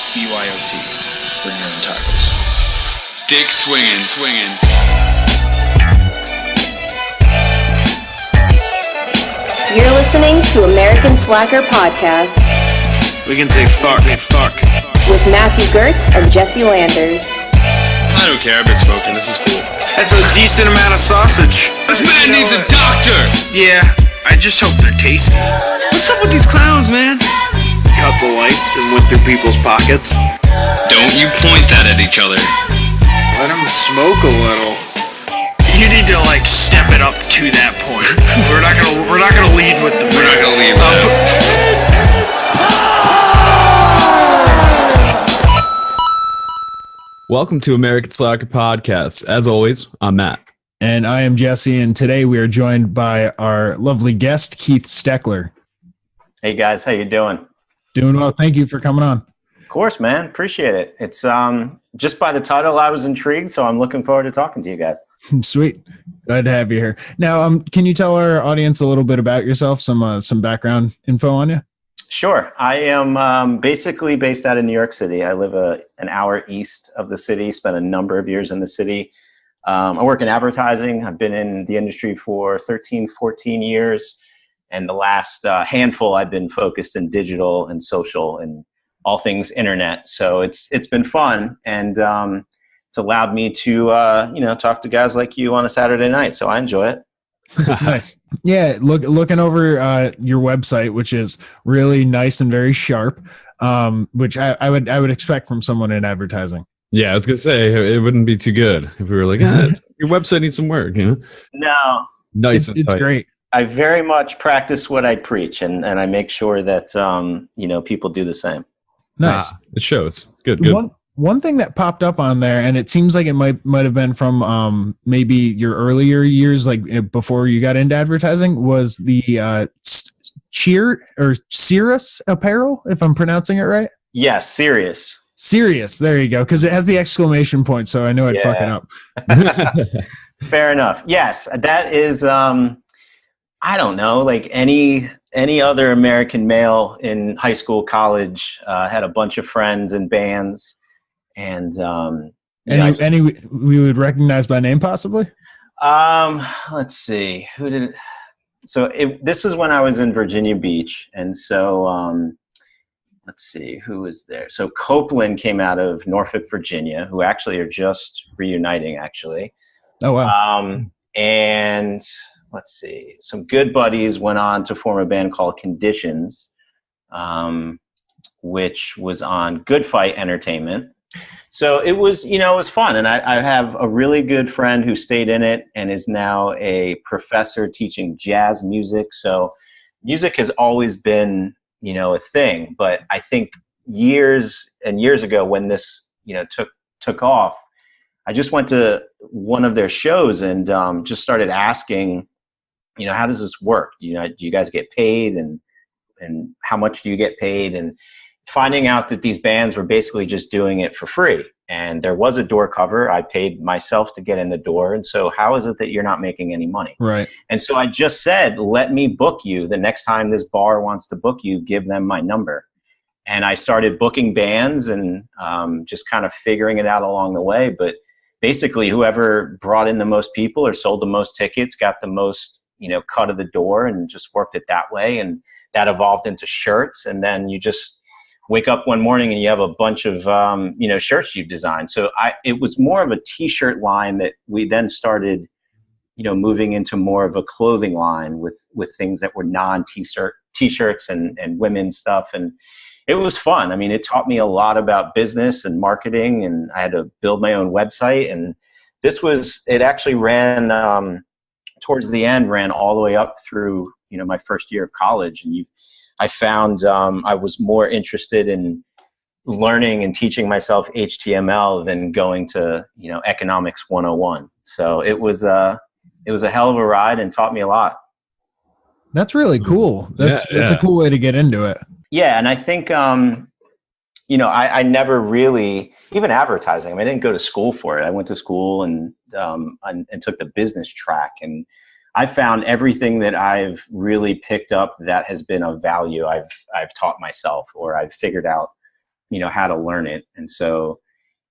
BYOT. Bring your own tacos. Dick swinging. You're listening to American Slacker Podcast. We can say fuck. With Matthew Gertz and Jesse Landers. I don't care, I've been smoking, this is cool. That's a decent amount of sausage. This man needs a doctor! Yeah, I just hope they're tasty. What's up with these clowns, man? Cut the lights and went through people's pockets. Don't you point that at each other. Let them smoke a little. You need to step it up to that point. We're not gonna lead with the. We're not gonna lead with Welcome to American Slacker Podcast. As always, I'm Matt. And I am Jesse, and today we are joined by our lovely guest, Keith Stoeckeler. Hey guys, how you doing? Doing well. Thank you for coming on. Of course, man. Appreciate it. It's just by the title I was intrigued, so I'm looking forward to talking to you guys. Sweet. Glad to have you here. Now, can you tell our audience a little bit about yourself, some background info on you? Sure. I am basically based out of New York City. I live an hour east of the city, spent a number of years in the city. I work in advertising. I've been in the industry for 13, 14 years. And the last handful, I've been focused in digital and social and all things internet. So it's been fun. And it's allowed me to, talk to guys like you on a Saturday night. So I enjoy it. Nice. Yeah. Looking over your website, which is really nice and very sharp, which I would expect from someone in advertising. Yeah, I was gonna say it wouldn't be too good if we were like, your website needs some work. You know? No, nice. It's great. I very much practice what I preach, and I make sure that people do the same. Nice. It shows. Good. One thing that popped up on there, and it seems like it might have been from maybe your earlier years, like before you got into advertising, was the Cirrus apparel, if I'm pronouncing it right. Yes, Serious. There you go, because it has the exclamation point, so I know I'd fuck it up. Fair enough. Yes, that is. I don't know, like any other American male in high school, college, had a bunch of friends and bands. And any we would recognize by name possibly? Let's see. Who did it? So this was when I was in Virginia Beach. And so let's see who was there. So Copeland came out of Norfolk, Virginia, who actually are just reuniting actually. Oh wow. And let's see, some good buddies went on to form a band called Conditions, which was on Good Fight Entertainment. So it was fun. And I have a really good friend who stayed in it and is now a professor teaching jazz music. So music has always been, a thing. But I think years and years ago when this, took off, I just went to one of their shows and just started asking, how does this work? Do you guys get paid and how much do you get paid? And finding out that these bands were basically just doing it for free. And there was a door cover. I paid myself to get in the door. And so how is it that you're not making any money? Right. And so I just said, let me book you. The next time this bar wants to book you, give them my number. And I started booking bands and just kind of figuring it out along the way. But basically whoever brought in the most people or sold the most tickets got the most, cut of the door, and just worked it that way. And that evolved into shirts. And then you just wake up one morning and you have a bunch of, shirts you've designed. So it was more of a t-shirt line that we then started, moving into more of a clothing line with things that were t-shirts and women's stuff. And it was fun. I mean, it taught me a lot about business and marketing, and I had to build my own website. And it actually ran, towards the end, ran all the way up through, my first year of college. And I found I was more interested in learning and teaching myself HTML than going to, economics 101. So it was a hell of a ride and taught me a lot. That's really cool. That's a cool way to get into it. Yeah. And I think, I never really, even advertising, I didn't go to school for it. I went to school and took the business track. And I found everything that I've really picked up that has been of value, I've taught myself, or I've figured out how to learn it. And so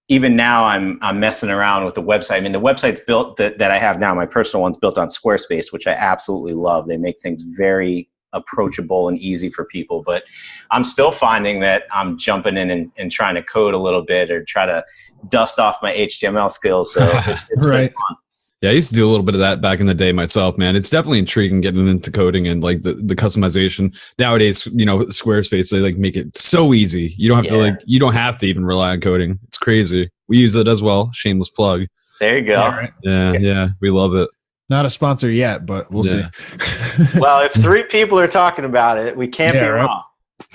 even now I'm messing around with the website. I mean, the website's built that I have now, my personal one's built on Squarespace, which I absolutely love. They make things very approachable and easy for people, but I'm still finding that I'm jumping in and trying to code a little bit or try to dust off my HTML skills. So it's right. been fun. Yeah, I used to do a little bit of that back in the day myself, man. It's definitely intriguing getting into coding and like the customization. Nowadays, Squarespace, they like make it so easy. You don't have you don't have to even rely on coding. It's crazy. We use it as well. Shameless plug. There you go. Yeah, we love it. Not a sponsor yet, but we'll see. Well, if 3 people are talking about it, we can't be wrong.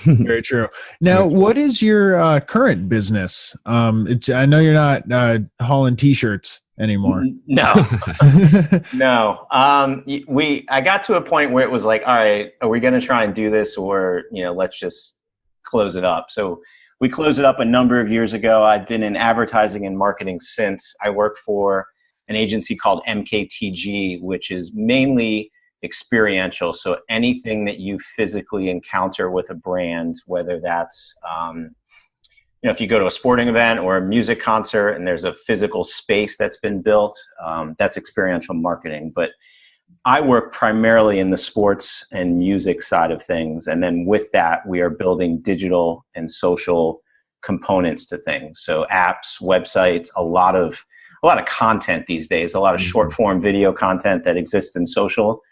Very true. Now, what is your current business? I know you're not hauling T-shirts anymore. No, no. I got to a point where it was like, all right, are we going to try and do this, or let's just close it up? So we closed it up a number of years ago. I've been in advertising and marketing since. I work for an agency called MKTG, which is mainly experiential. So anything that you physically encounter with a brand, whether that's if you go to a sporting event or a music concert and there's a physical space that's been built, that's experiential marketing. But I work primarily in the sports and music side of things, and then with that we are building digital and social components to things. So apps, websites, a lot of content these days, a lot of short form video content that exists in social.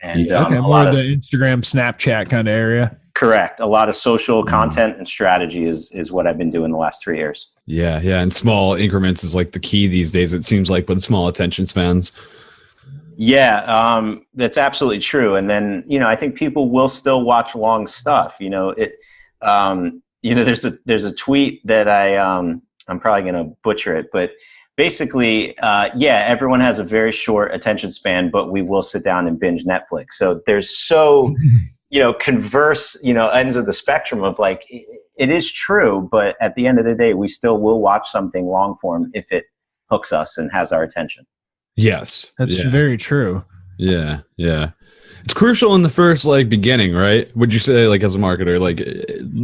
And more of the Instagram, Snapchat kind of area. Correct. A lot of social content and strategy is what I've been doing the last 3 years. Yeah. And small increments is like the key these days, it seems like, with small attention spans. Yeah, that's absolutely true. And then, I think people will still watch long stuff. There's a tweet that I'm probably going to butcher it, but basically, everyone has a very short attention span, but we will sit down and binge Netflix. So there's converse, ends of the spectrum of like, it is true, but at the end of the day, we still will watch something long form if it hooks us and has our attention. Yes. That's very true. Yeah. It's crucial in the first beginning, right? Would you say, as a marketer,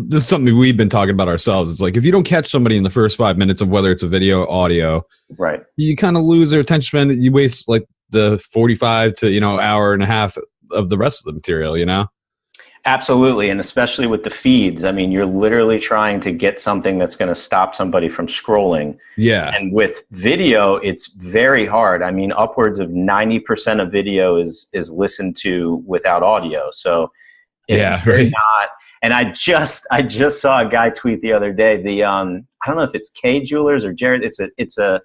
this is something we've been talking about ourselves. It's like, if you don't catch somebody in the first 5 minutes of whether it's a video, audio, right, you kind of lose their attention span. You waste the 45 to, hour and a half of the rest of the material, Absolutely. And especially with the feeds, I mean, you're literally trying to get something that's going to stop somebody from scrolling. Yeah. And with video, it's very hard. I mean, upwards of 90% of video is listened to without audio. So if you're not, and I just saw a guy tweet the other day, I don't know if it's K Jewelers or Jared, it's a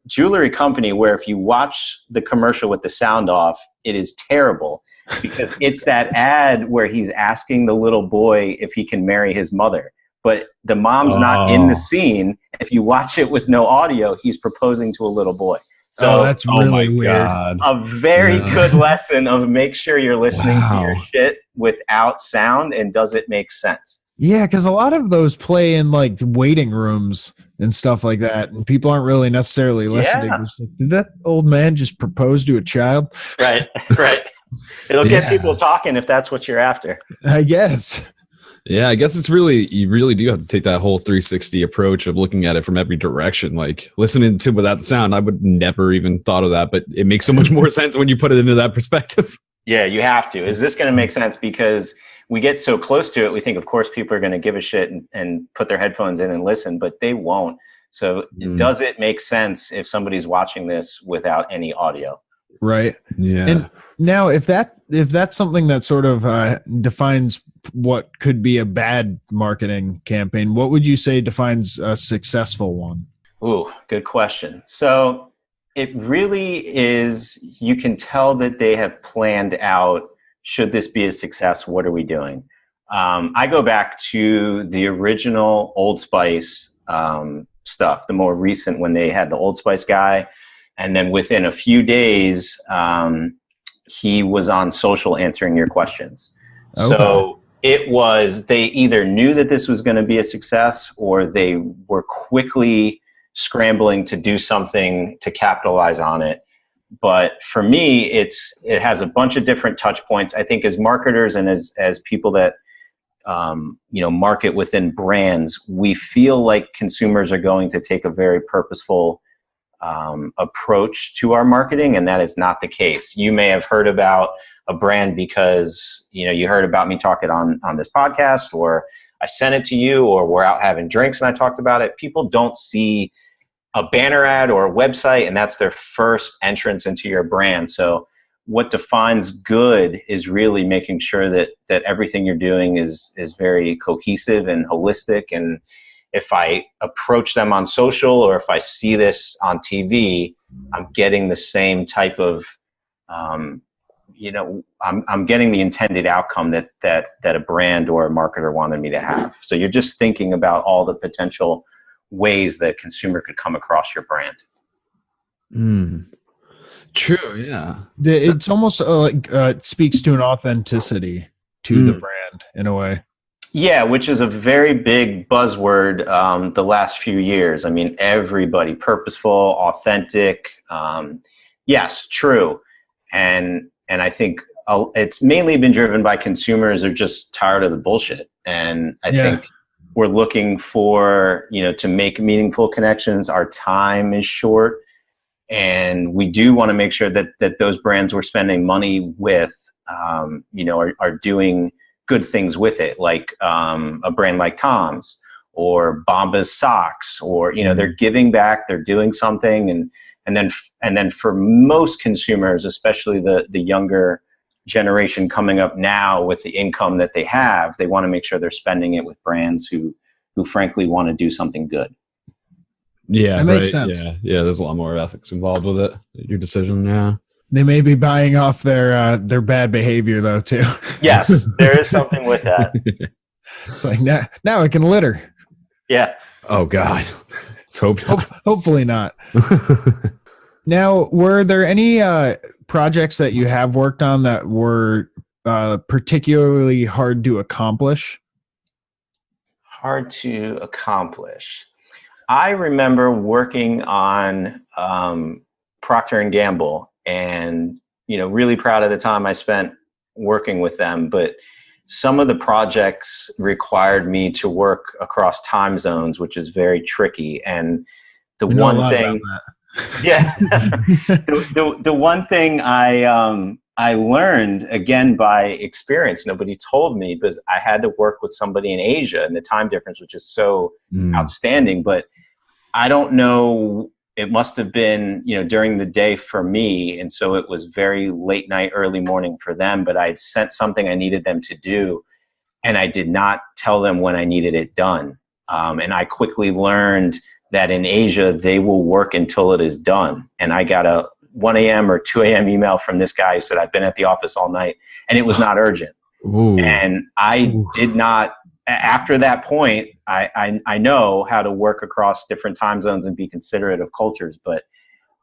jewelry company where if you watch the commercial with the sound off, it is terrible, because it's that ad where he's asking the little boy if he can marry his mother, but the mom's not in the scene. If you watch it with no audio, he's proposing to a little boy. So that's really weird. A very good lesson of make sure you're listening to your shit without sound, and does it make sense? Yeah, because a lot of those play in waiting rooms and stuff like that, and people aren't really necessarily listening. Yeah. Did that old man just propose to a child? Right. It'll get people talking if that's what you're after, I guess. Yeah, I guess you really do have to take that whole 360 approach of looking at it from every direction. Listening to without the sound, I would never even thought of that, but it makes so much more sense when you put it into that perspective. Yeah, you have to. Is this going to make sense? Because we get so close to it, we think, of course, people are going to give a shit and put their headphones in and listen, but they won't. So does it make sense if somebody's watching this without any audio? Right. Yeah. And now if that's something that sort of defines what could be a bad marketing campaign, what would you say defines a successful one? Ooh, good question. So it really is, you can tell that they have planned out, should this be a success, what are we doing? I go back to the original Old Spice stuff, the more recent, when they had the Old Spice guy. And then within a few days, he was on social answering your questions. Okay. So they either knew that this was going to be a success, or they were quickly scrambling to do something to capitalize on it. But for me, it has a bunch of different touch points. I think as marketers and as people that market within brands, we feel like consumers are going to take a very purposeful approach to our marketing, and that is not the case. You may have heard about a brand because you heard about me talking on this podcast, or I sent it to you, or we're out having drinks and I talked about it. People don't see a banner ad or a website, and that's their first entrance into your brand. So what defines good is really making sure that everything you're doing is very cohesive and holistic. And if I approach them on social, or if I see this on TV, I'm getting the same type of, I'm getting the intended outcome that a brand or a marketer wanted me to have. So you're just thinking about all the potential ways that consumer could come across your brand. True. Yeah. It's almost it speaks to an authenticity to the brand in a way. Yeah, which is a very big buzzword the last few years. I mean, everybody, purposeful, authentic. Yes, true. And I think it's mainly been driven by consumers are just tired of the bullshit. And I think we're looking for, to make meaningful connections. Our time is short. And we do want to make sure that those brands we're spending money with, are doing good things with it, like a brand like Tom's or Bombas socks, or they're giving back, they're doing something, and then for most consumers, especially the younger generation coming up now with the income that they have, they want to make sure they're spending it with brands who frankly want to do something good. Yeah, that makes sense. Yeah, there's a lot more ethics involved with it. Your decision, yeah. They may be buying off their bad behavior though too. Yes, there is something with that. It's like now I can litter. Yeah. Oh God. Let's hope not. Hopefully not. Now, were there any projects that you have worked on that were particularly hard to accomplish? Hard to accomplish. I remember working on Procter & Gamble, and really proud of the time I spent working with them. But some of the projects required me to work across time zones, which is very tricky. And the one thing, the one thing I learned, again by experience, nobody told me, because I had to work with somebody in Asia, and the time difference was just so outstanding. But I don't know, it must have been, during the day for me. And so it was very late night, early morning for them, but I had sent something I needed them to do, and I did not tell them when I needed it done. And I quickly learned that in Asia, they will work until it is done. And I got a 1 a.m. or 2 a.m. email from this guy who said, I've been at the office all night, and it was not urgent. Ooh. And I did not, after that point, I know how to work across different time zones and be considerate of cultures. But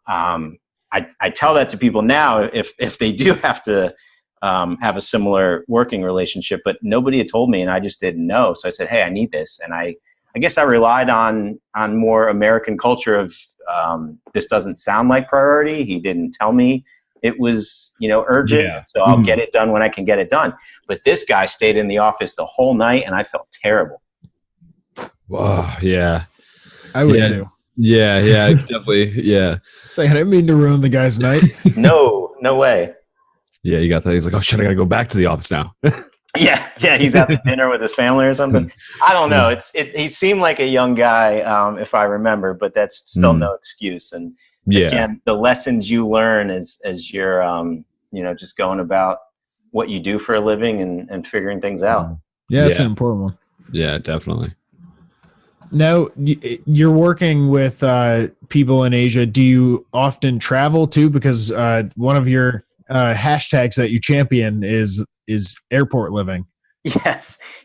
I tell that to people now if they do have to have a similar working relationship. But nobody had told me, and I just didn't know. So I said, hey, I need this. And I guess I relied on more American culture of this doesn't sound like priority. He didn't tell me it was, urgent. Yeah. So I'll get it done when I can get it done. But this guy stayed in the office the whole night, and I felt terrible. Wow. Yeah. I would too. Yeah. Definitely. Yeah. It's like, I didn't mean to ruin the guy's night. No way. Yeah. You got that. He's like, oh shit, I got to go back to the office now. Yeah. He's out to dinner with his family or something. I don't know. He seemed like a young guy, if I remember, but that's still no excuse. And again, the lessons you learn as you're, just going about what you do for a living and figuring things out. Yeah, it's an important one. Yeah, definitely. Now, you're working with people in Asia. Do you often travel too? Because one of your hashtags that you champion is airport living.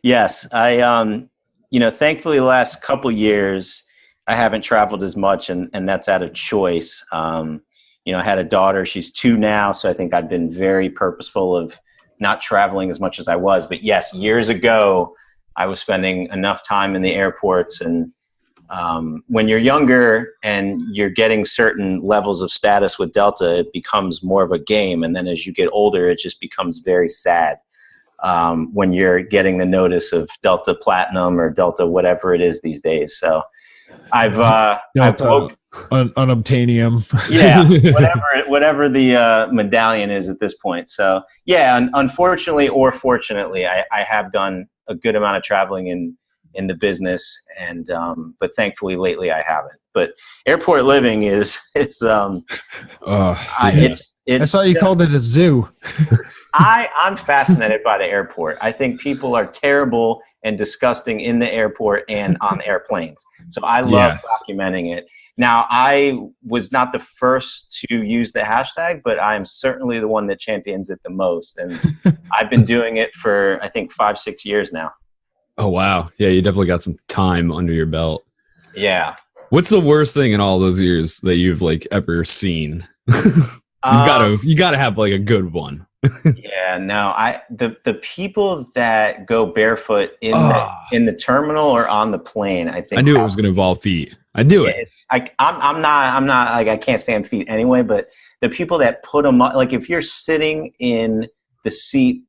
Yes. I, thankfully the last couple years, I haven't traveled as much, and that's out of choice. I had a daughter, she's 2 now. So I think I've been very purposeful of not traveling as much as I was. But yes, years ago, I was spending enough time in the airports. And when you're younger and you're getting certain levels of status with Delta, it becomes more of a game. And then as you get older, it just becomes very sad. when you're getting the notice of Delta Platinum or Delta whatever it is these days. So I've unobtainium. Yeah, whatever the medallion is at this point. So yeah, unfortunately or fortunately, I have done a good amount of traveling in the business, and but thankfully lately I haven't. But airport living is it's I saw you called it a zoo. I'm fascinated by the airport. I think people are terrible and disgusting in the airport and on airplanes. So I love documenting it. Now, I was not the first to use the hashtag, but I am certainly the one that champions it the most. And I've been doing it for, I think, 5-6 years now. Oh, wow. Yeah, you definitely got some time under your belt. Yeah. What's the worst thing in all those years that you've like ever seen? You gotta have like a good one. Yeah, no, the people that go barefoot in the terminal or on the plane, I think I knew it was going to involve feet. I knew it. I'm not like, I can't stand feet anyway, but the people that put them up, like if you're sitting in the seat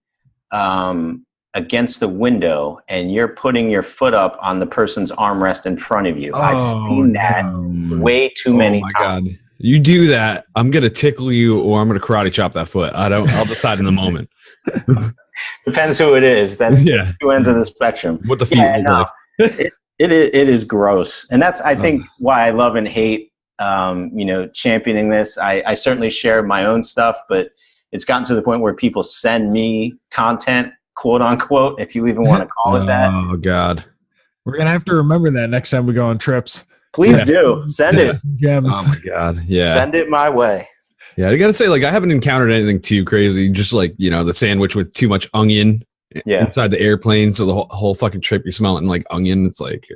against the window and you're putting your foot up on the person's armrest in front of you, I've seen that way too many times. God. You do that, I'm going to tickle you or I'm going to karate chop that foot. I'll decide in the moment. Depends who it is. That's two ends of the spectrum. What the feet look like. It is gross. And that's, I think, why I love and hate, championing this. I certainly share my own stuff, but it's gotten to the point where people send me content, quote unquote, if you even want to call it that. Oh, God. We're going to have to remember that next time we go on trips. Please do. Send it. Gems. Oh, my God. Yeah. Send it my way. Yeah, I got to say, like, I haven't encountered anything too crazy. Just like, the sandwich with too much onion inside the airplane. So the whole fucking trip, you're smelling like onion. It's like,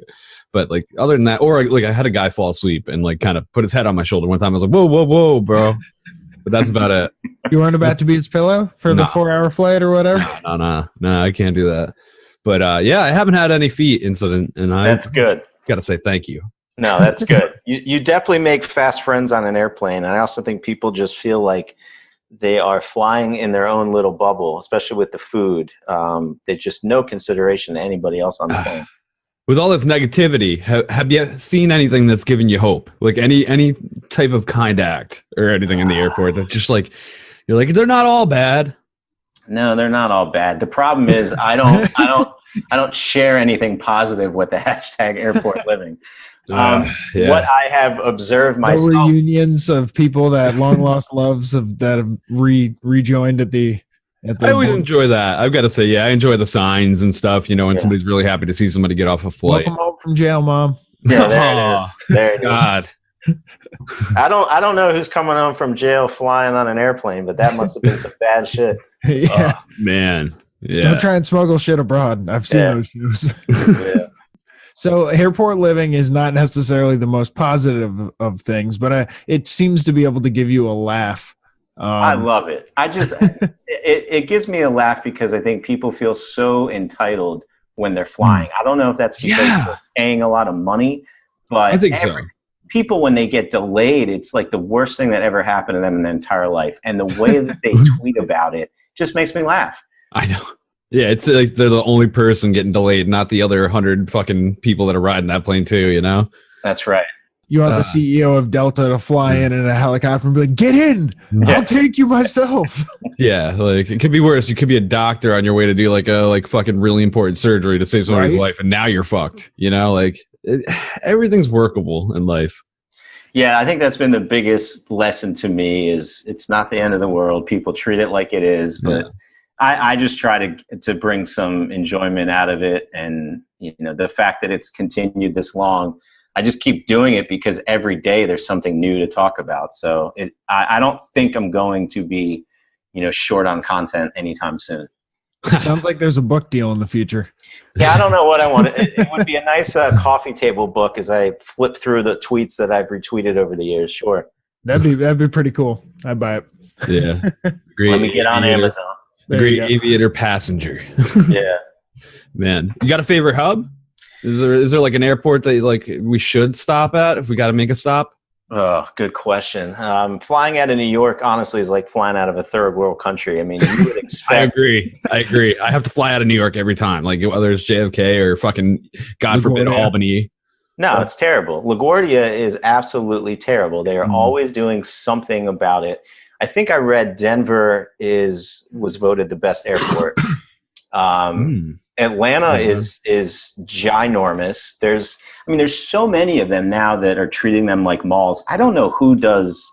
but like, other than that, or like I had a guy fall aslepe and like kind of put his head on my shoulder one time. I was like, whoa, bro. But that's about it. You weren't about to be his pillow for the 4-hour flight or whatever? No, I can't do that. But I haven't had any feet incident. And that's good. Got to say thank you. No, that's good. You definitely make fast friends on an airplane. And I also think people just feel like they are flying in their own little bubble, especially with the food. There's just no consideration to anybody else on the plane. With all this negativity, have you seen anything that's given you hope? Like any type of kind act or anything in the airport that just like, you're like, they're not all bad. No, they're not all bad. The problem is I don't share anything positive with the hashtag airport living. What I have observed myself, reunions of people that long lost loves that have rejoined at the I always enjoy that. I've got to say, I enjoy the signs and stuff, when somebody's really happy to see somebody get off a flight. Welcome home from jail, Mom. Yeah, there it is. There it is. God. I don't know who's coming home from jail flying on an airplane, but that must have been some bad shit. Yeah. Oh, man. Yeah. Don't try and smuggle shit abroad. I've seen those shows. Yeah. So airport living is not necessarily the most positive of things, but it seems to be able to give you a laugh. I love it. It gives me a laugh because I think people feel so entitled when they're flying. I don't know if that's because they're paying a lot of money, but I think so. People, when they get delayed, it's like the worst thing that ever happened to them in their entire life. And the way that they tweet about it just makes me laugh. I know. Yeah, it's like they're the only person getting delayed, not the other 100 fucking people that are riding that plane too, That's right. You want the CEO of Delta to fly in a helicopter and be like, get in, I'll take you myself. Yeah, like it could be worse. You could be a doctor on your way to do like a fucking really important surgery to save somebody's life, and now you're fucked. Everything's workable in life. Yeah, I think that's been the biggest lesson to me is it's not the end of the world. People treat it like it is, but I just try to bring some enjoyment out of it. And, the fact that it's continued this long, I just keep doing it because every day there's something new to talk about. So I don't think I'm going to be, short on content anytime soon. Sounds like there's a book deal in the future. Yeah, I don't know what I want. It would be a nice coffee table book as I flip through the tweets that I've retweeted over the years. Sure. That'd be pretty cool. I'd buy it. Yeah. Great. Let me get on Amazon. Great aviator passenger. Yeah. Man, you got a favorite hub? Is there like an airport that like we should stop at if we got to make a stop? Oh, good question. Flying out of New York, honestly, is like flying out of a third world country. I mean, you would expect. I agree. I have to fly out of New York every time, like whether it's JFK or fucking, God forbid, Albany. No, it's terrible. LaGuardia is absolutely terrible. They are always doing something about it. I think I read Denver was voted the best airport. Atlanta is ginormous. There's so many of them now that are treating them like malls. I don't know who does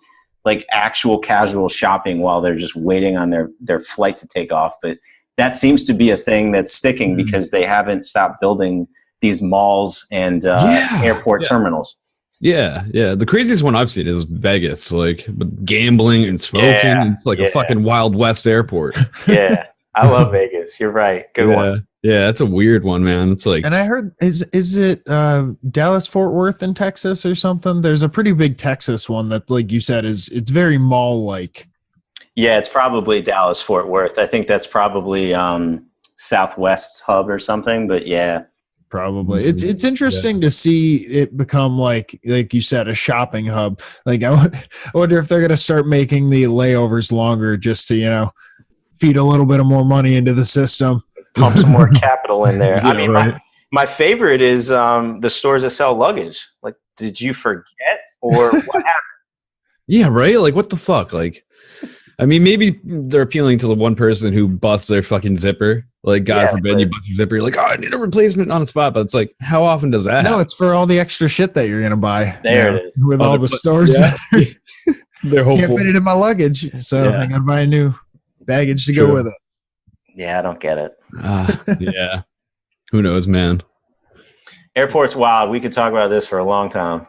like actual casual shopping while they're just waiting on their flight to take off, but that seems to be a thing that's sticking because they haven't stopped building these malls and airport terminals. Yeah. The craziest one I've seen is Vegas, like with gambling and smoking. It's like a fucking Wild West airport. Yeah. I love Vegas. You're right. Good one. Yeah, that's a weird one, man. It's like, and I heard is it Dallas Fort Worth in Texas or something? There's a pretty big Texas one that, like you said, it's very mall like. Yeah, it's probably Dallas Fort Worth. I think that's probably Southwest's hub or something. But yeah, probably it's interesting to see it become like you said, a shopping hub. Like I wonder if they're gonna start making the layovers longer just to feed a little bit of more money into the system. Pump some more capital in there. I mean, my favorite is the stores that sell luggage. Like, did you forget or what happened? Yeah, right? Like, what the fuck? Like, I mean, maybe they're appealing to the one person who busts their fucking zipper. Like, God forbid you bust your zipper. You're like, oh, I need a replacement on the spot. But it's like, how often does that happen? No, it's for all the extra shit that you're going to buy. There it is. With all the stores. Yeah. They're hopeful. Can't fit it in my luggage. So I got to buy a new baggage to go with it. Yeah, I don't get it. Yeah. Who knows, man? Airport's wild. We could talk about this for a long time.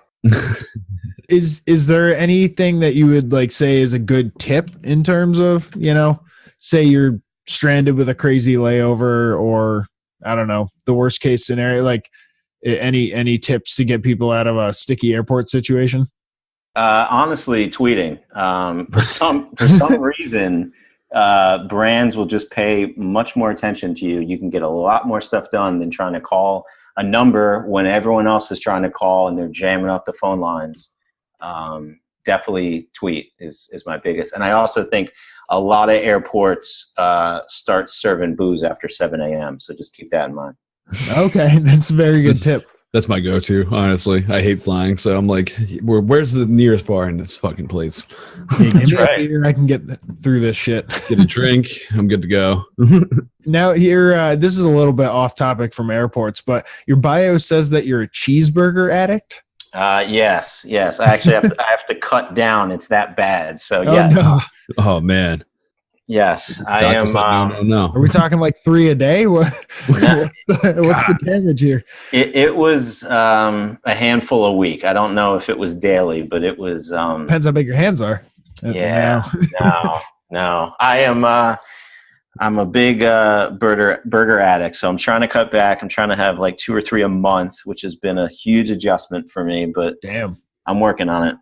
Is there anything that you would like say is a good tip in terms of, say you're stranded with a crazy layover or I don't know, the worst case scenario, like any tips to get people out of a sticky airport situation? Honestly, tweeting. For some reason, brands will just pay much more attention to you. You can get a lot more stuff done than trying to call a number when everyone else is trying to call and they're jamming up the phone lines. Definitely tweet is my biggest. And I also think a lot of airports start serving booze after 7 a.m. So just keep that in mind. Okay, that's a very good tip. That's my go-to, honestly. I hate flying, so I'm like, where's the nearest bar in this fucking place? That's right. I can get through this shit. Get a drink. I'm good to go. Now, here, this is a little bit off topic from airports, but your bio says that you're a cheeseburger addict. Yes. I actually have to cut down. It's that bad. So yeah. No. Oh man. Yes, I am. No. Are we talking like 3 a day? What's the damage here? It was a handful a week. I don't know if it was daily, but it was. Depends how big your hands are. Yeah. No. I am. I'm a big burger addict, so I'm trying to cut back. I'm trying to have like 2 or 3 a month, which has been a huge adjustment for me. But damn, I'm working on it.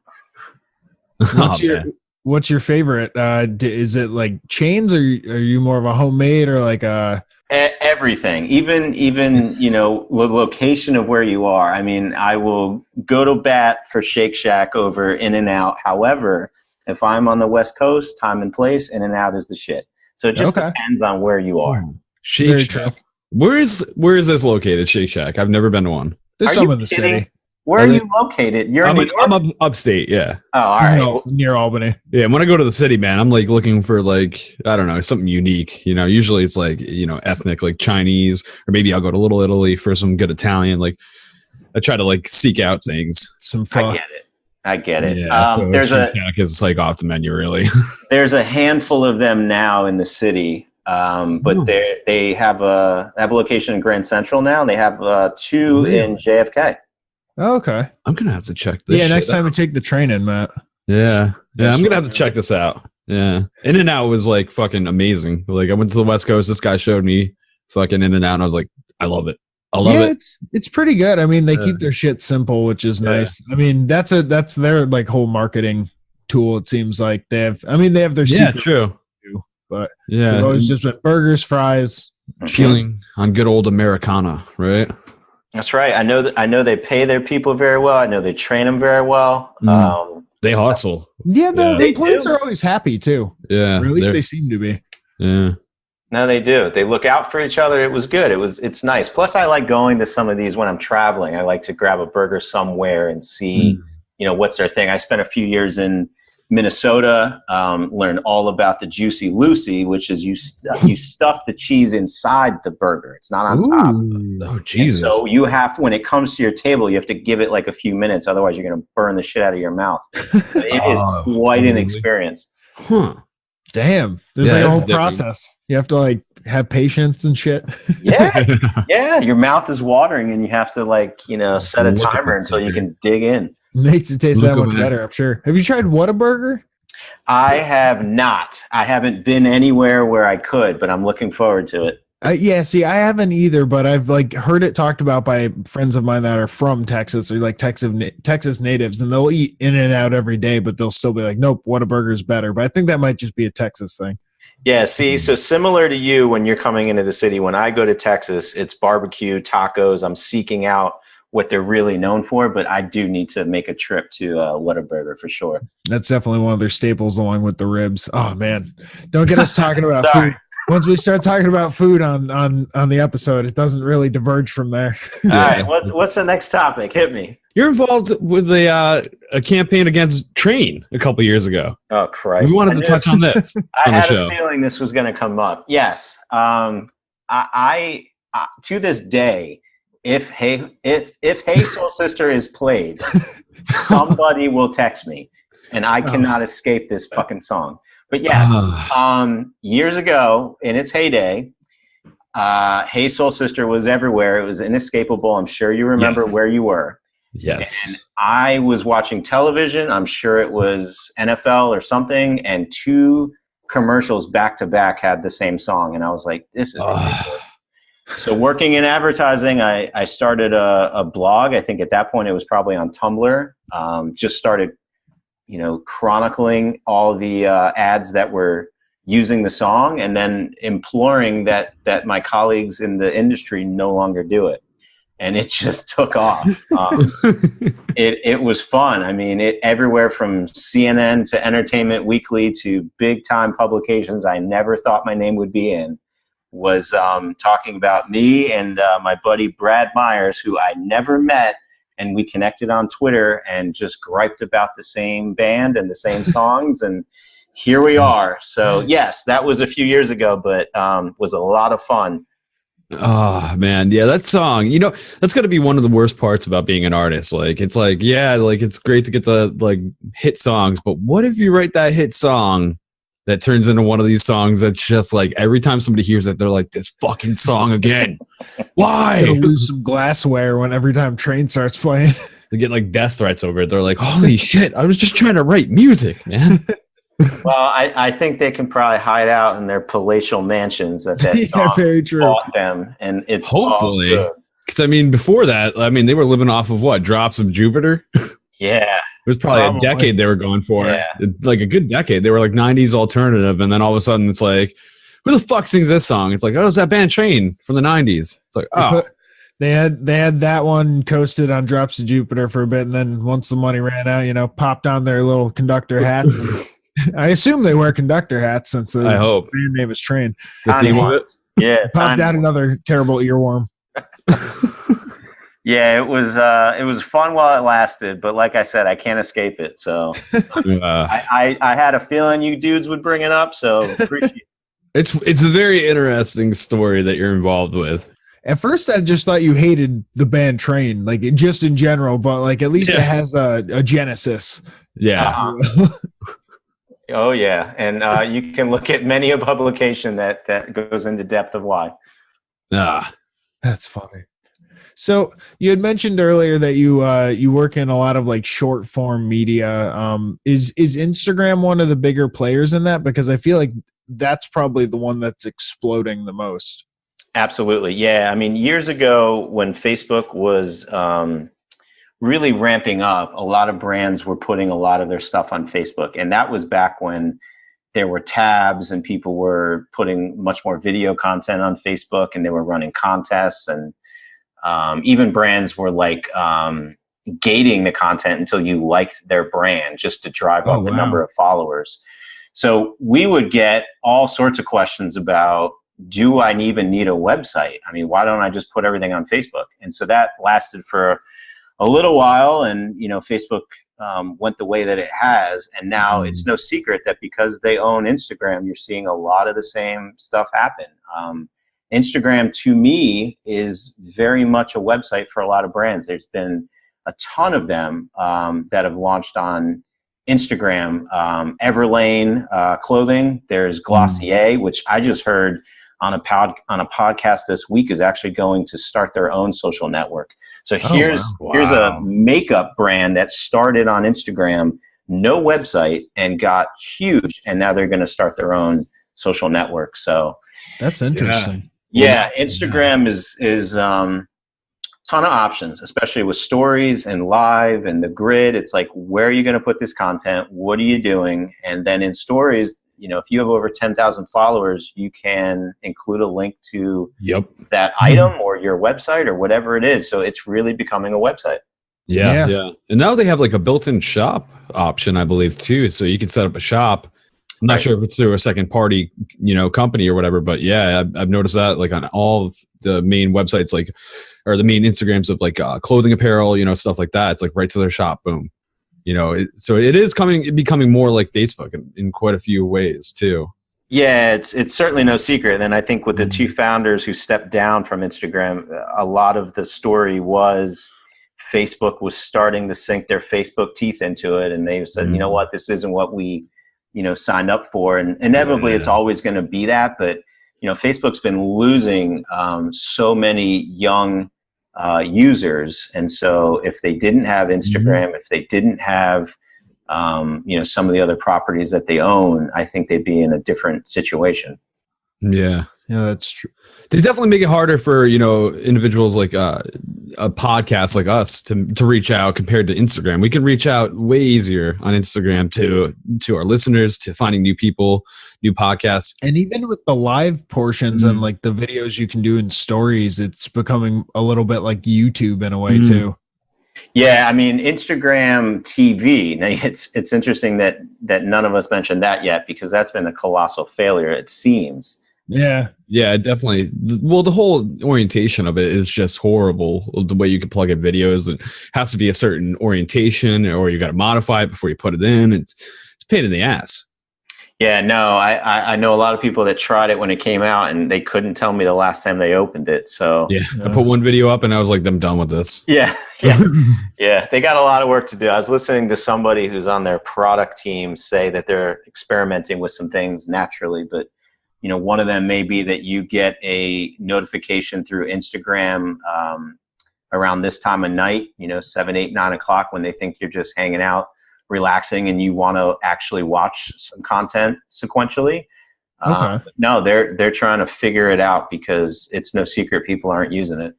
What's your favorite? Is it like chains, or are you more of a homemade, or like a everything? Even the location of where you are. I mean, I will go to bat for Shake Shack over In-N-Out. However, if I'm on the West Coast, time and place, In-N-Out is the shit. So it just depends on where you are. Shake Shack. Where is this located? Shake Shack. I've never been to one. There's some in the city. Where are you located? I'm upstate, yeah. Oh, all right. Near Albany. Yeah, when I go to the city, man, I'm like looking for like, I don't know, something unique. Usually it's like, ethnic, like Chinese, or maybe I'll go to Little Italy for some good Italian. Like I try to like seek out things. I get it. Yeah, so there's is like off the menu, really. There's a handful of them now in the city, but they have a location in Grand Central now. And they have 2 in JFK. Okay. I'm gonna have to check this. Yeah, next time we take the train in, Matt. Yeah, I'm gonna have to check this out. Yeah, In-N-Out was like fucking amazing. Like I went to the West Coast. This guy showed me fucking In-N-Out, and I was like, I love it. I love it. It's pretty good. I mean, they keep their shit simple, which is nice. I mean, that's their like whole marketing tool. It seems like they have their secret. True. But they've always just been burgers, fries, chilling on good old Americana, right? That's right. I know they pay their people very well. I know they train them very well. They hustle. Yeah, the They employees do. are always happy too. Yeah. Or at least they seem to be. Yeah. No, they do. They look out for each other. It was good. It's nice. Plus, I like going to some of these when I'm traveling. I like to grab a burger somewhere and see, what's their thing. I spent a few years in Minnesota, learned all about the Juicy Lucy, which is you stuff the cheese inside the burger. It's not on top. Oh, Jesus. And so you have, when it comes to your table, you have to give it like a few minutes. Otherwise, you're going to burn the shit out of your mouth. It is quite an experience. Huh. Damn. There's like a that's whole different. process. You have to like have patience and shit. Yeah. Yeah. Your mouth is watering and you have to set a Look at timer this until you sucker. can dig in. Makes it taste Look that at much that. better, I'm sure. Have you tried Whataburger? I have not. I haven't been anywhere where I could, but I'm looking forward to it. Yeah, see, I haven't either, but I've like heard it talked about by friends of mine that are from Texas or like Texas natives, and they'll eat in and out every day, but they'll still be like, nope, Whataburger is better. But I think that might just be a Texas thing. Yeah, see, so similar to you when you're coming into the city, when I go to Texas, it's barbecue, tacos. I'm seeking out what they're really known for, but I do need to make a trip to Whataburger for sure. That's definitely one of their staples along with the ribs. Oh, man. Don't get us talking about Sorry. food. Once we start talking about food on the episode, it doesn't really diverge from there. All right, what's the next topic? Hit me. You're involved with a campaign against Train a couple years ago. Oh, Christ. We wanted to touch on this I on the had show. a feeling this was going to come up. Yes. I to this day, if Hey Soul Sister is played, somebody will text me, and I cannot escape this fucking song. But yes, years ago in its heyday, Hey Soul Sister was everywhere. It was inescapable. I'm sure you remember where you were. Yes. And I was watching television. I'm sure it was NFL or something, and 2 commercials back to back had the same song, and I was like, "This is ridiculous." So, working in advertising, I started a blog. I think at that point it was probably on Tumblr. Just started, chronicling all the ads that were using the song, and then imploring that my colleagues in the industry no longer do it. And it just took off. It was fun. I mean, everywhere from CNN to Entertainment Weekly to big time publications I never thought my name would be in was talking about me and my buddy Brad Myers, who I never met. And we connected on Twitter and just griped about the same band and the same songs. And here we are. So, yes, that was a few years ago, but was a lot of fun. Oh man, yeah, that song. That's got to be one of the worst parts about being an artist. Like, it's like, yeah, like it's great to get the hit songs, but what if you write that hit song that turns into one of these songs that's just like every time somebody hears it, they're like, this fucking song again. Why? Gonna lose some glassware when every time Train starts playing. They get like death threats over it. They're like, holy shit, I was just trying to write music, man. Well, I think they can probably hide out in their palatial mansions that song very true. bought them, and it's Hopefully. Because I mean, before that, they were living off of what? Drops of Jupiter? Yeah. It was probably a decade they were going for. Yeah. Like a good decade. They were like 90s alternative, and then all of a sudden it's like, who the fuck sings this song? It's like, oh, it's that band Train from the 90s. It's like, oh. They had that one coasted on Drops of Jupiter for a bit, and then once the money ran out, popped on their little conductor hats. And I assume they wear conductor hats since the I hope. band name is Train. The theme of it? Yeah. Popped out another terrible earworm. Yeah, it was fun while it lasted, but like I said, I can't escape it. So I had a feeling you dudes would bring it up, so appreciate it. It's a very interesting story that you're involved with. At first, I just thought you hated the band Train, like just in general, but like at least it has a genesis. Yeah. Oh yeah, and you can look at many a publication that goes into depth of why. That's funny. So you had mentioned earlier that you work in a lot of like short form media. Is Instagram one of the bigger players in that? Because I feel like that's probably the one that's exploding the most. Absolutely, yeah. I mean, years ago when Facebook was really ramping up, a lot of brands were putting a lot of their stuff on Facebook, and that was back when there were tabs and people were putting much more video content on Facebook, and they were running contests, and even brands were like gating the content until you liked their brand just to drive up the number of followers. So we would get all sorts of questions about, do I even need a website? I mean, why don't I just put everything on Facebook? And so that lasted for a little while, and Facebook went the way that it has. And now it's no secret that because they own Instagram, you're seeing a lot of the same stuff happen. Instagram, to me, is very much a website for a lot of brands. There's been a ton of them that have launched on Instagram. Everlane clothing. There's Glossier, which I just heard on a podcast this week is actually going to start their own social network. So here's a makeup brand that started on Instagram, no website, and got huge, and now they're going to start their own social network. So that's interesting. Yeah, Instagram is ton of options, especially with stories and live and the grid. It's like, where are you going to put this content? What are you doing? And then in stories, if you have over 10,000 followers, you can include a link to that item or your website or whatever it is. So it's really becoming a website. Yeah. And now they have like a built-in shop option, I believe, too. So you can set up a shop. I'm not sure if it's through a second party, company or whatever, but yeah, I've noticed that like on all of the main websites, like, or the main Instagrams of like clothing, apparel, stuff like that. It's like right to their shop. Boom. So it is becoming more like Facebook in quite a few ways too. Yeah, it's certainly no secret. And I think with the two founders who stepped down from Instagram, a lot of the story was Facebook was starting to sink their Facebook teeth into it. And they said, you know what, this isn't what we, signed up for. And inevitably it's always going to be that. But, Facebook's been losing so many young users. And so if they didn't have Instagram, if they didn't have, some of the other properties that they own, I think they'd be in a different situation. Yeah, that's true. They definitely make it harder for, individuals like a podcast like us to reach out compared to Instagram. We can reach out way easier on Instagram to our listeners, to finding new people, new podcasts. And even with the live portions and like the videos you can do in stories, it's becoming a little bit like YouTube in a way too. Yeah, I mean, Instagram TV. Now, it's interesting that none of us mentioned that yet, because that's been a colossal failure, it seems. Yeah, definitely. Well, the whole orientation of it is just horrible. The way you can plug in videos, it has to be a certain orientation, or you got to modify it before you put it in. It's a pain in the ass. Yeah, no, I know a lot of people that tried it when it came out, and they couldn't tell me the last time they opened it. So I put one video up, and I was like, I'm done with this. Yeah. They got a lot of work to do. I was listening to somebody who's on their product team say that they're experimenting with some things naturally, but one of them may be that you get a notification through Instagram around this time of night, 7, 8, 9 o'clock, when they think you're just hanging out, relaxing, and you want to actually watch some content sequentially. No, they're trying to figure it out, because it's no secret people aren't using it.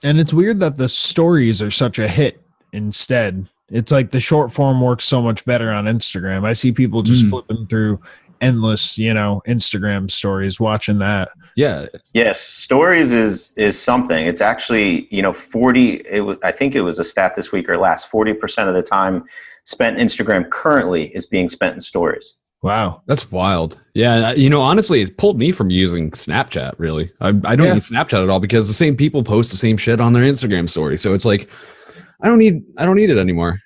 And it's weird that the stories are such a hit instead. It's like the short form works so much better on Instagram. I see people just flipping through endless, Instagram stories, watching that. Yeah. Yes. Stories is something. It's actually, 40, I think it was a stat this week or last, 40% of the time spent Instagram currently is being spent in stories. Wow. That's wild. Yeah. Honestly, it pulled me from using Snapchat, really. I don't need Snapchat at all, because the same people post the same shit on their Instagram story. So it's like, I don't need it anymore,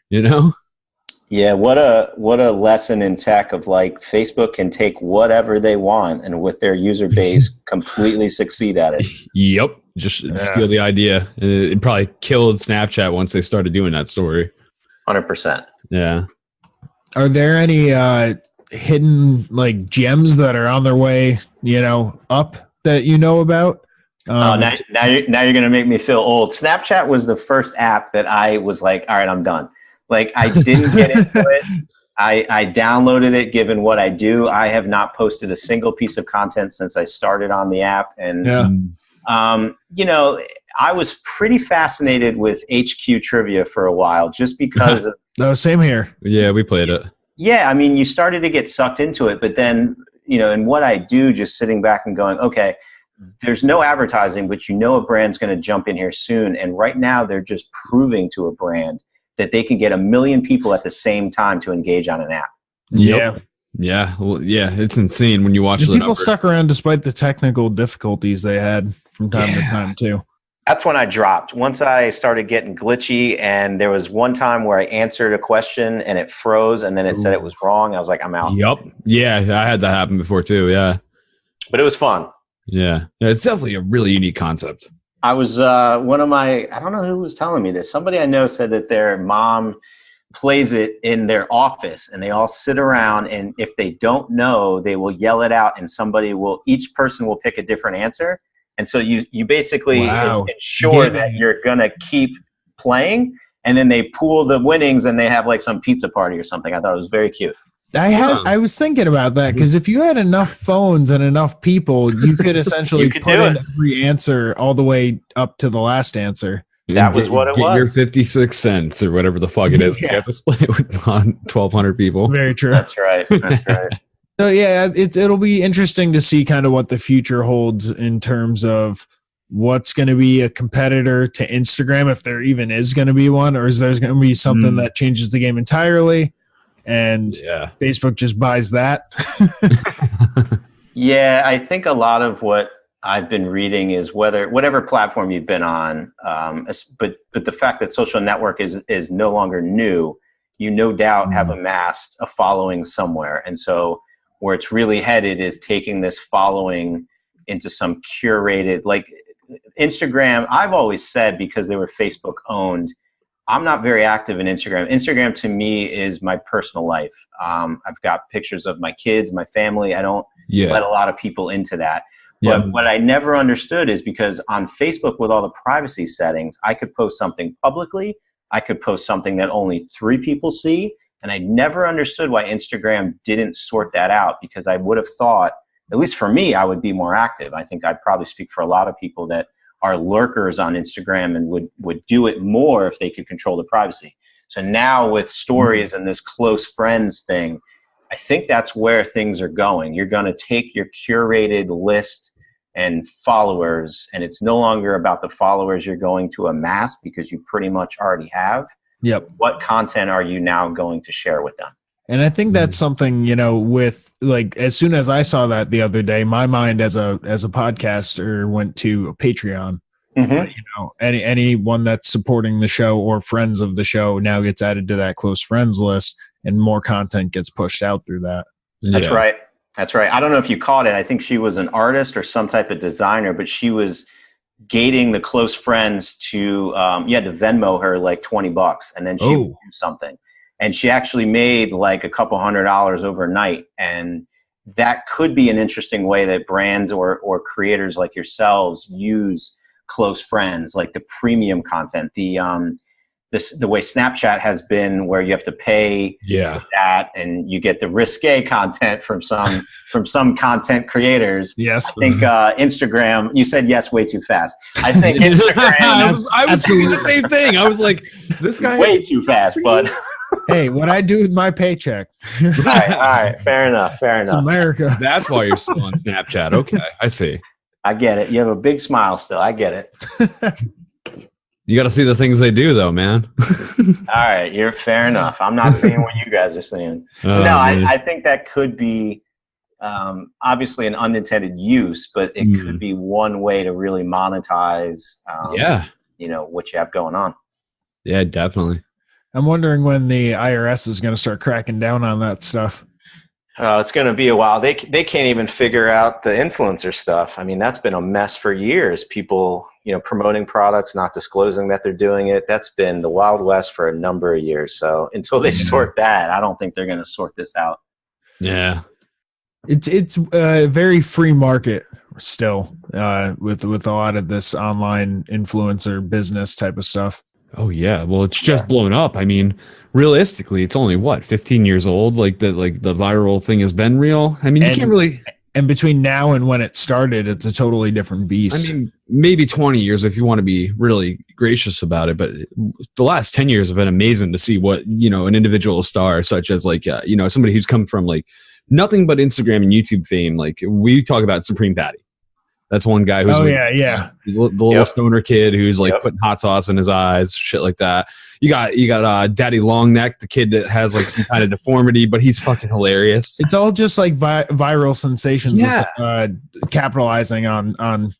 Yeah, what a lesson in tech of like Facebook can take whatever they want and with their user base completely succeed at it. Yep. Just steal the idea. It probably killed Snapchat once they started doing that story. 100%. Yeah. Are there any hidden like gems that are on their way, up that you know about? Now you're going to make me feel old. Snapchat was the first app that I was like, all right, I'm done. Like, I didn't get into it. I downloaded it given what I do. I have not posted a single piece of content since I started on the app. And, I was pretty fascinated with HQ trivia for a while, just because of... No, same here. Yeah, we played it. Yeah, I mean, you started to get sucked into it, but then, in what I do, just sitting back and going, okay, there's no advertising, but you know a brand's going to jump in here soon. And right now they're just proving to a brand that they can get 1 million people at the same time to engage on an app. Yeah. Yeah. Well, yeah, it's insane when you watch the People numbers. stuck around despite the technical difficulties they had from time to time too. That's when I dropped. Once I started getting glitchy, and there was one time where I answered a question and it froze and then it said it was wrong. I was like, I'm out. Yep. Yeah, I had that happen before too. Yeah. But it was fun. Yeah. It's definitely a really unique concept. I was I don't know who was telling me this. Somebody I know said that their mom plays it in their office and they all sit around, and if they don't know, they will yell it out, and each person will pick a different answer. And so you basically ensure that you're going to keep playing, and then they pool the winnings and they have like some pizza party or something. I thought it was very cute. I was thinking about that, because if you had enough phones and enough people, you could essentially put in every answer all the way up to the last answer. That was what it was. Get your 56 cents or whatever the fuck it is. You have to split it with 1,200 people. Very true. That's right. That's right. So yeah, it'll be interesting to see kind of what the future holds in terms of what's going to be a competitor to Instagram, if there even is going to be one, or is there going to be something that changes the game entirely, and Facebook just buys that. Yeah, I think a lot of what I've been reading is whatever platform you've been on, but the fact that social network is no longer new, you no doubt have amassed a following somewhere, and so where it's really headed is taking this following into some curated, like Instagram. I've always said, because they were Facebook owned, I'm not very active in Instagram. Instagram to me is my personal life. I've got pictures of my kids, my family. I don't let a lot of people into that. But what I never understood is, because on Facebook with all the privacy settings, I could post something publicly. I could post something that only 3 people see. And I never understood why Instagram didn't sort that out, because I would have thought, at least for me, I would be more active. I think I'd probably speak for a lot of people that are lurkers on Instagram and would do it more if they could control the privacy. So now with stories and this close friends thing, I think that's where things are going. You're going to take your curated list and followers, and it's no longer about the followers you're going to amass, because you pretty much already have. Yep. What content are you now going to share with them? And I think that's something, with, like, as soon as I saw that the other day, my mind as a podcaster went to a Patreon. Anyone that's supporting the show or friends of the show now gets added to that close friends list, and more content gets pushed out through that. That's right. That's right. I don't know if you caught it. I think she was an artist or some type of designer, but she was gating the close friends to, you had to Venmo her like $20, and then she would do something. And she actually made like a couple $100 overnight. And that could be an interesting way that brands or creators like yourselves use close friends, like the premium content, the way Snapchat has been, where you have to pay for that, and you get the risque content from some content creators. Yes, I think Instagram. You said yes way too fast. I think Instagram. I was thinking the same thing. I was like, this guy way too fast, but. Hey, what I do with my paycheck. All right. Fair enough. It's America. That's why you're still on Snapchat. Okay, I see. I get it. You have a big smile still. I get it. You got to see the things they do, though, man. All right, you're fair enough. I'm not seeing what you guys are seeing. I think that could be obviously an unintended use, but it could be one way to really monetize. What you have going on. Yeah, definitely. I'm wondering when the IRS is going to start cracking down on that stuff. It's going to be a while. They can't even figure out the influencer stuff. I mean, that's been a mess for years. People, promoting products, not disclosing that they're doing it. That's been the Wild West for a number of years. So until they sort that, I don't think they're going to sort this out. Yeah. It's a very free market still with a lot of this online influencer business type of stuff. Oh yeah, well it's just blown up. I mean, realistically, it's only 15 years old. Like the viral thing has been real. I mean, you can't really. And between now and when it started, it's a totally different beast. I mean, maybe 20 years if you want to be really gracious about it. But the last 10 years have been amazing to see what an individual star, such as somebody who's come from like nothing but Instagram and YouTube fame. Like we talk about Supreme Patty. That's one guy who's yeah. The little stoner kid who's like putting hot sauce in his eyes, shit like that. You got Daddy Longneck, the kid that has like some kind of deformity, but he's fucking hilarious. It's all just like viral sensations, capitalizing on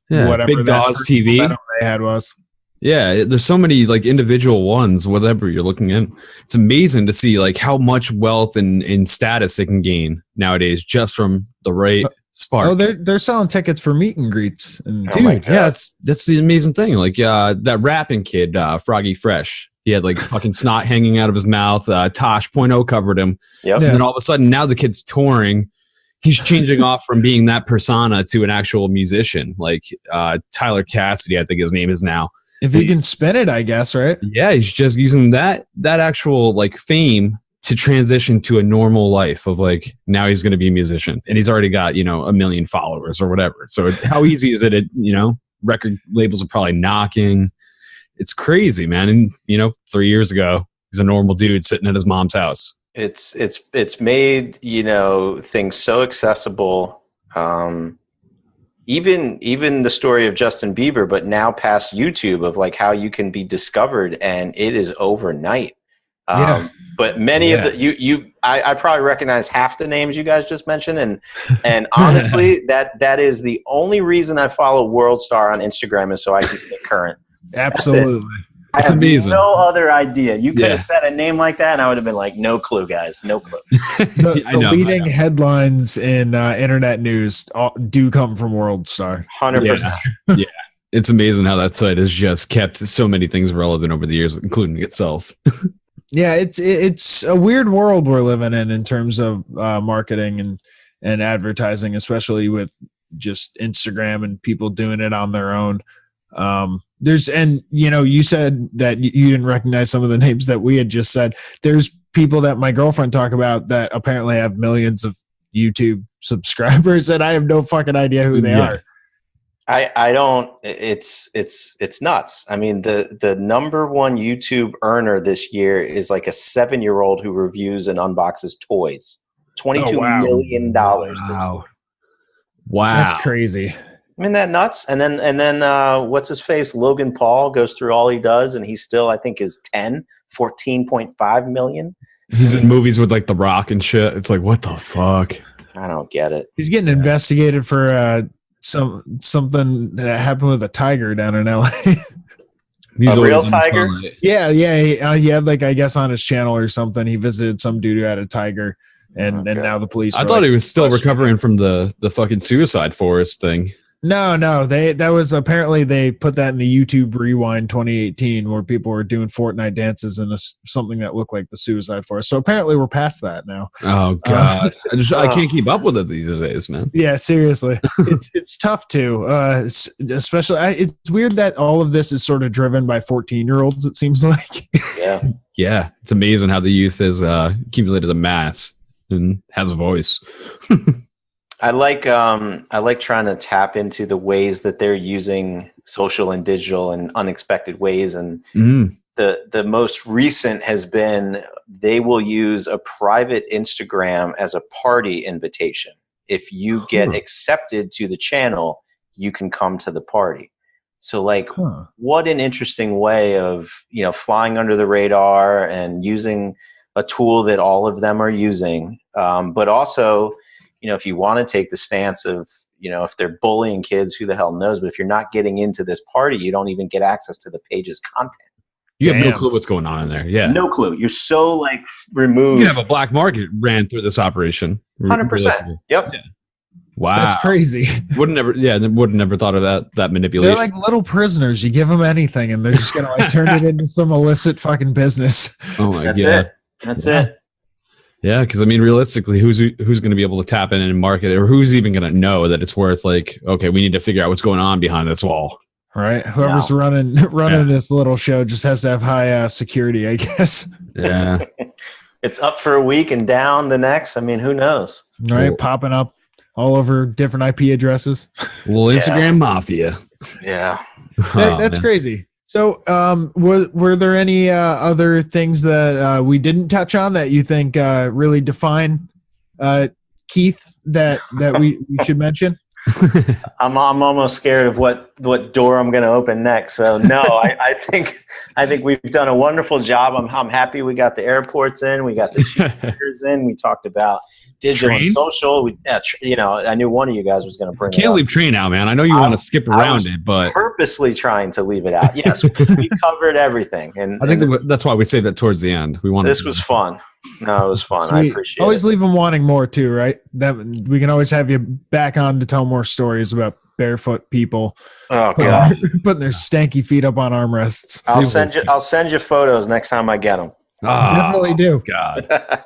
whatever Big Dawes TV they had was. Yeah, there's so many like individual ones, whatever you're looking at. It's amazing to see like how much wealth and status they can gain nowadays just from the right spark. Oh, they're selling tickets for meet and greets. And dude, that's the amazing thing. Like that rapping kid, Froggy Fresh. He had like fucking snot hanging out of his mouth. Tosh.0 covered him. Yep. And then all of a sudden now the kid's touring. He's changing off from being that persona to an actual musician. Like Tyler Cassidy, I think his name is now. If he can spin it, I guess, right? Yeah, he's just using that actual like fame to transition to a normal life of like, now he's going to be a musician, and he's already got, 1 million followers or whatever. So how easy is it? Record labels are probably knocking. It's crazy, man. And 3 years ago, he's a normal dude sitting at his mom's house. It's made, things so accessible. Even the story of Justin Bieber, but now past YouTube, of like how you can be discovered, and it is overnight. But many of the I probably recognize half the names you guys just mentioned, and honestly, that is the only reason I follow WorldStar on Instagram, is so I can stay current. Absolutely. It's amazing. No other idea. You could have said a name like that, and I would have been like, no clue, guys. No clue. The leading headlines in internet news do come from WorldStar. 100%. Yeah. It's amazing how that site has just kept so many things relevant over the years, including itself. Yeah, it's a weird world we're living in terms of marketing and advertising, especially with just Instagram and people doing it on their own. You said that you didn't recognize some of the names that we had just said. There's people that my girlfriend talk about that apparently have millions of YouTube subscribers, and I have no fucking idea who they are. I don't. It's nuts. I mean, the number one YouTube earner this year is like a 7-year-old who reviews and unboxes toys. $22 million. Wow. That's crazy. Isn't that nuts? And then what's his face? Logan Paul goes through all he does, and he still, I think, is 14.5 million. He's in movies with like The Rock and shit. It's like, what the fuck? I don't get it. He's getting investigated for something that happened with a tiger down in LA. He's a real tiger? Yeah. He had like, I guess on his channel or something, he visited some dude who had a tiger, and now the police. I thought he was still recovering from the fucking suicide forest thing. No, that was apparently they put that in the YouTube Rewind 2018 where people were doing Fortnite dances in something that looked like the Suicide Forest. So apparently we're past that now. Oh God, I can't keep up with it these days, man. Yeah, seriously, it's tough to, especially. It's weird that all of this is sort of driven by 14-year-olds. It seems like. Yeah, it's amazing how the youth has accumulated a mass and has a voice. I like trying to tap into the ways that they're using social and digital in unexpected ways. And the most recent has been they will use a private Instagram as a party invitation. If you get accepted to the channel, you can come to the party. So what an interesting way of, flying under the radar and using a tool that all of them are using. But also, if you want to take the stance of, if they're bullying kids, who the hell knows? But if you're not getting into this party, you don't even get access to the page's content. You have no clue what's going on in there. Yeah. No clue. You're so removed. You have a black market ran through this operation. 100%. Yep. Yeah. Wow. That's crazy. Would have never thought of that manipulation. They're like little prisoners. You give them anything and they're just going to turn it into some illicit fucking business. Oh my God. That's it. Yeah, because realistically, who's going to be able to tap in and market it, or who's even going to know that it's worth okay, we need to figure out what's going on behind this wall. Right. Whoever's running this little show just has to have high security, I guess. Yeah. It's up for a week and down the next. Who knows? Right. Popping up all over different IP addresses. Well, Instagram mafia. Yeah. That's crazy. So, were there any other things that we didn't touch on that you think really define Keith that we should mention? I'm almost scared of what door I'm going to open next. So no, I think we've done a wonderful job. I'm happy we got the airports in, we got the cheeseburgers in. We talked about digital and social. I knew one of you guys was going to bring. Can't leave train out, man. I know you want to skip around it, but purposely trying to leave it out. Yes, we covered everything, and I think that's why we say that towards the end. This was fun. No, it was fun. I appreciate it. Always leave them wanting more too, right? That we can always have you back on to tell more stories about barefoot people. Oh god, putting their stanky feet up on armrests. I'll send you photos next time I get them. Definitely do. God.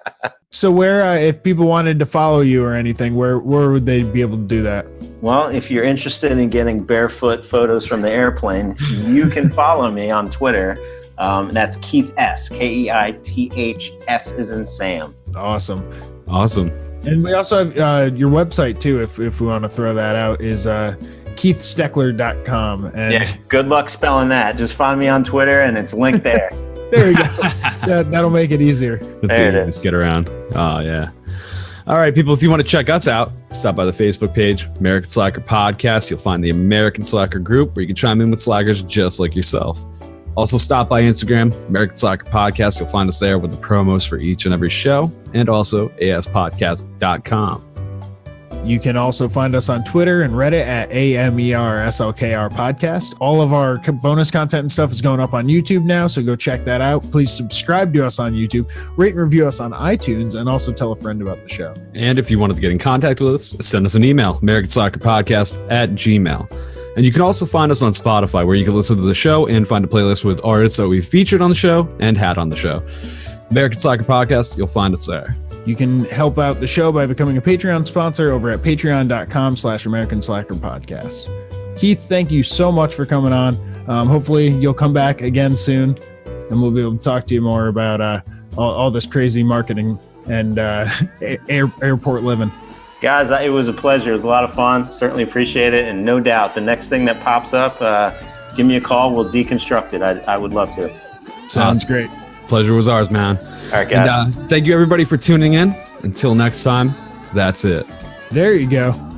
So where, if people wanted to follow you or anything, where would they be able to do that? Well, if you're interested in getting barefoot photos from the airplane, you can follow me on Twitter. That's Keith S. Keiths as in Sam. Awesome. And we also have your website too, if we want to throw that out, is keithstoeckeler.com. And yeah, good luck spelling that. Just find me on Twitter and it's linked there. There we go. That'll make it easier. Let's see, just get around. Oh, yeah. All right, people, if you want to check us out, stop by the Facebook page, American Slacker Podcast. You'll find the American Slacker group where you can chime in with slackers just like yourself. Also, stop by Instagram, American Slacker Podcast. You'll find us there with the promos for each and every show, and also aspodcast.com. You can also find us on Twitter and Reddit at AMERSLKR Podcast. All of our bonus content and stuff is going up on YouTube now, so go check that out. Please subscribe to us on YouTube, rate and review us on iTunes, and also tell a friend about the show. And if you wanted to get in contact with us, send us an email, americanslackerpodcast@gmail.com. And you can also find us on Spotify, where you can listen to the show and find a playlist with artists that we've featured on the show and had on the show. American Slacker Podcast, you'll find us there. You can help out the show by becoming a Patreon sponsor over at patreon.com/American Slacker Podcast. Keith, thank you so much for coming on. Hopefully you'll come back again soon, and we'll be able to talk to you more about all this crazy marketing and airport living. Guys, it was a pleasure. It was a lot of fun. Certainly appreciate it. And no doubt, the next thing that pops up, give me a call. We'll deconstruct it. I would love to. Sounds great. Pleasure was ours, man. All right, guys. And, thank you, everybody, for tuning in. Until next time, that's it. There you go.